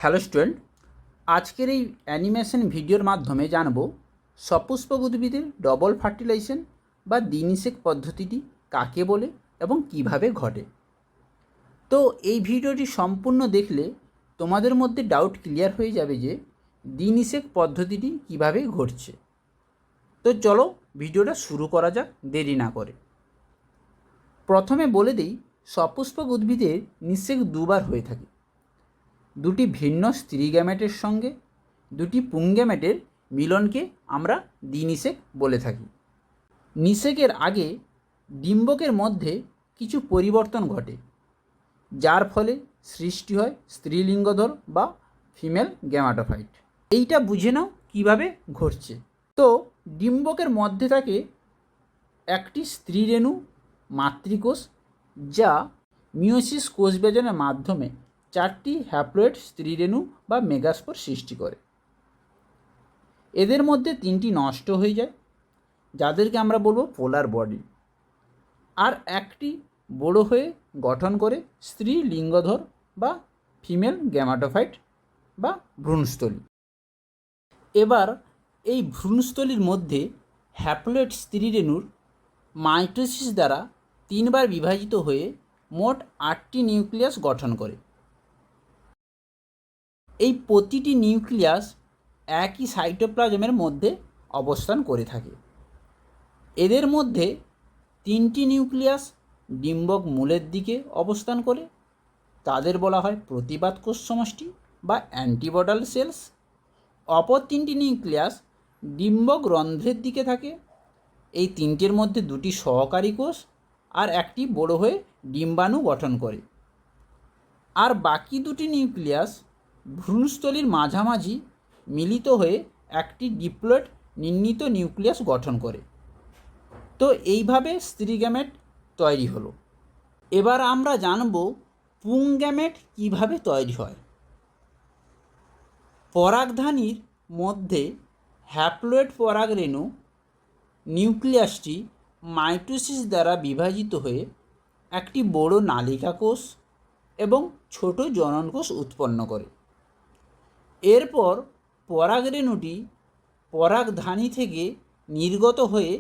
Hello student, আজকের এই animation ভিডিওর মাধ্যমে জানব সপুষ্পক উদ্ভিদের ডবল ফার্টিলাইজেশন বা দ্বিনিষেক পদ্ধতিটি কাকে বলে এবং কিভাবে ঘটে। তো এই ভিডিওটি সম্পূর্ণ দেখলে তোমাদের মধ্যে ডাউট ক্লিয়ার হয়ে যাবে যে দ্বিনিষেক পদ্ধতিটি কিভাবে ঘটছে। তো চলো ভিডিওটা শুরু করা যাক দেরি না করে। প্রথমে বলে দিই, সপুষ্পক উদ্ভিদের নিষেক দুবার হয়ে থাকে। দুটি ভিন্ন স্ত্রী গ্যামেটের সঙ্গে দুটি পুংগ্যামেটের মিলনকে আমরা দ্বিনিষেক বলে থাকি। নিষেকের আগে ডিম্বকের মধ্যে কিছু পরিবর্তন ঘটে, যার ফলে সৃষ্টি হয় স্ত্রীলিঙ্গধর বা ফিমেল গ্যামাটোফাইট। এইটা বুঝে নাও কীভাবে ঘটছে। তো ডিম্বকের মধ্যে থাকে একটি স্ত্রীরেণু মাতৃকোষ, যা মিওসিস কোষবিভাজনের মাধ্যমে চারটি হ্যাপ্লয়েড স্ত্রীরেণু বা মেগাস্পোর সৃষ্টি করে। এদের মধ্যে তিনটি নষ্ট হয়ে যায়, যাদেরকে আমরা বলবো পোলার বডি, আর একটি বড় হয়ে গঠন করে স্ত্রী লিঙ্গধর বা ফিমেল গ্যামাটোফাইট বা ভ্রূণস্থলী। এবার এই ভ্রূণস্থলীর মধ্যে হ্যাপ্লয়েড স্ত্রীরেণুর মাইটোসিস দ্বারা তিনবার বিভাজিত হয়ে মোট 8টি নিউক্লিয়াস গঠন করে। এই প্রতিটি নিউক্লিয়াস একই সাইটোপ্লাজমের মধ্যে অবস্থান করে থাকে। এদের মধ্যে 3টি নিউক্লিয়াস ডিম্বক মূলের দিকে অবস্থান করে, তাদের বলা হয় প্রতিবাদ কোষ সমষ্টি বা অ্যান্টিবডাল সেলস। অপর 3টি নিউক্লিয়াস ডিম্বক রন্ধ্রের দিকে থাকে। এই তিনটের মধ্যে 2টি সহকারী কোষ আর একটি বড় হয়ে ডিম্বাণু গঠন করে। আর বাকি 2টি নিউক্লিয়াস ভ্রূণস্থলীর মাঝামাঝি মিলিত হয়ে একটি ডিপ্লয়েড নির্ণীত নিউক্লিয়াস গঠন করে। তো এইভাবে স্ত্রী গ্যামেট তৈরি হলো। এবার আমরা জানব পুংগ্যামেট কিভাবে তৈরি হয়। পরাগধানীর মধ্যে হ্যাপ্লয়েড পরাগরেণু নিউক্লিয়াসটি মাইটোসিস দ্বারা বিভাজিত হয়ে একটি বড় নালিকা কোষ এবং ছোট জনন কোষ উৎপন্ন করে। এরপর পরাগরেণুটি পরাগধানী থেকে নির্গত হয়ে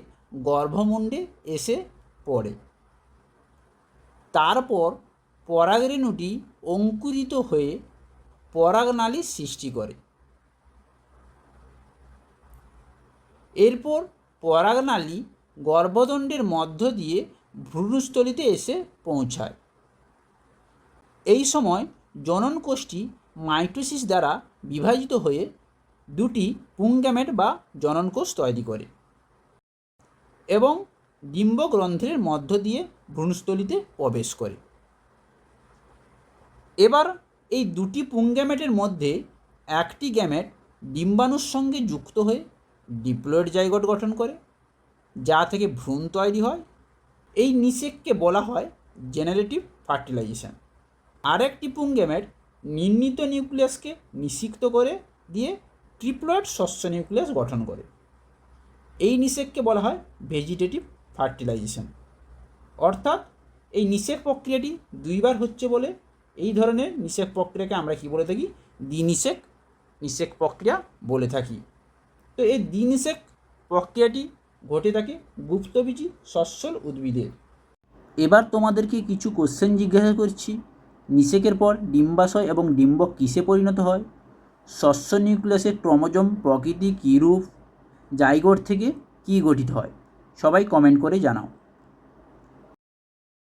গর্ভমুণ্ডে এসে পড়ে। তারপর পরাগরেণুটি অঙ্কুরিত হয়ে পরাগনালী সৃষ্টি করে। এরপর পরাগনালী গর্ভদণ্ডের মধ্য দিয়ে ভ্রূণস্থলীতে এসে পৌঁছায়। এই সময় জনন কোষটি মাইটোসিস দ্বারা বিভাজিত হয়ে 2টি পুংগ্যামেট বা জনন কোষ তৈরি করে এবং ডিম্বক রন্ধ্রের মধ্য দিয়ে ভ্রূণস্থলীতে প্রবেশ করে। এবার এই 2টি পুংগ্যামেটের মধ্যে একটি গ্যামেট ডিম্বাণুর সঙ্গে যুক্ত হয়ে ডিপ্লয়েড জাইগোট গঠন করে, যা থেকে ভ্রূণ তৈরি হয়। এই নিষেককে বলা হয় জেনারেটিভ ফার্টিলাইজেশন। আরেকটি পুংগ্যামেট নির্ণীত নিউক্লিয়াসকে নিষিক্ত করে দিয়ে ট্রিপ্লয়েড শস্য নিউক্লিয়াস গঠন করে। এই নিষেককে বলা হয় ভেজিটেটিভ ফার্টিলাইজেশন। অর্থাৎ এই নিষেক প্রক্রিয়াটি দুইবার হচ্ছে বলে এই ধরনের নিষেক প্রক্রিয়াকে আমরা কি বলে থাকি? দ্বিনিষেক প্রক্রিয়া বলে থাকি। তো এই দ্বিনিষেক প্রক্রিয়াটি ঘটে থাকে গুপ্তবীজী সস্যল উদ্ভিদের। এবার তোমাদেরকে কিছু কোশ্চেন জিজ্ঞাসা করছি। নিষেকের পর ডিম্বাশয় এবং ডিম্বক কিসে পরিণত হয়? শস্য নিউক্লিয়াসের ক্রোমোজোম প্রকৃতি কী রূপ? জাইগোট থেকে কী গঠিত হয়? সবাই কমেন্ট করে জানাও।